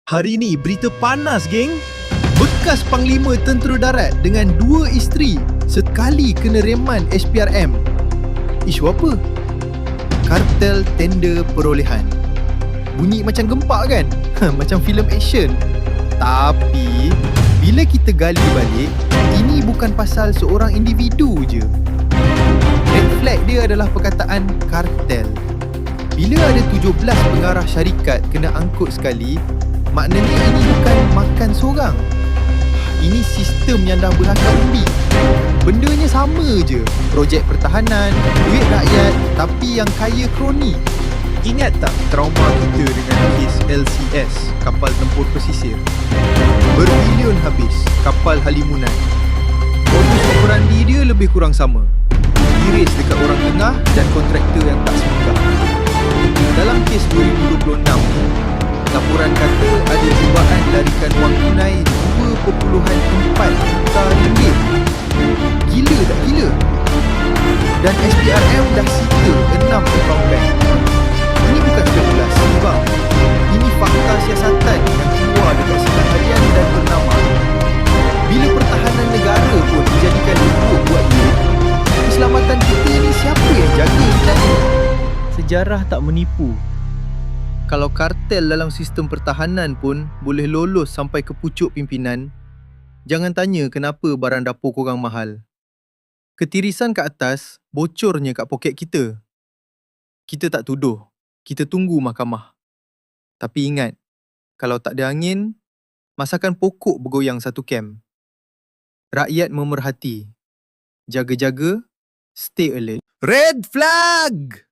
Hari ni berita panas, geng. Bekas Panglima Tentera Darat dengan 2 isteri sekali kena reman SPRM. Isu apa? Kartel tender perolehan. Bunyi macam gempak kan? Macam filem action. Tapi, bila kita gali balik, ini bukan pasal seorang individu je. Red flag dia adalah perkataan kartel. Bila ada 17 pengarah syarikat kena angkut sekali, maknanya ini bukan makan seorang. Ini sistem yang dah berhakam undi. Bendanya sama je. Projek pertahanan, duit rakyat, tapi yang kaya kroni. Ingat tak trauma kita dengan kes LCS, kapal tempur pesisir? Berbilion habis, kapal halimunan. Modus operandi dia lebih kurang sama. Iris dekat orang tengah dan kontraktor yang tak semenggah. Dalam kes 2026 ni, laporan kata ada cubaan larikan wang tunai 2.4 juta ringgit. Gila tak gila? Dan SPRM dah sita 6 account bank. Ini bukan spekulasi bang. Ini fakta siasatan yang keluar dekat sidang harian dan bernama. Bila pertahanan negara pun dijadikan dukuk buat duit, keselamatan kita ni siapa yang jaga sebenarnya? Sejarah tak menipu. Kalau kartel dalam sistem pertahanan pun boleh lolos sampai ke pucuk pimpinan, jangan tanya kenapa barang dapur korang mahal. Ketirisan kat atas, bocornya kat poket kita. Kita tak tuduh, kita tunggu mahkamah. Tapi ingat, kalau tak ada angin, masakan pokok bergoyang satu kem. Rakyat memerhati. Jaga-jaga, stay alert. Red flag!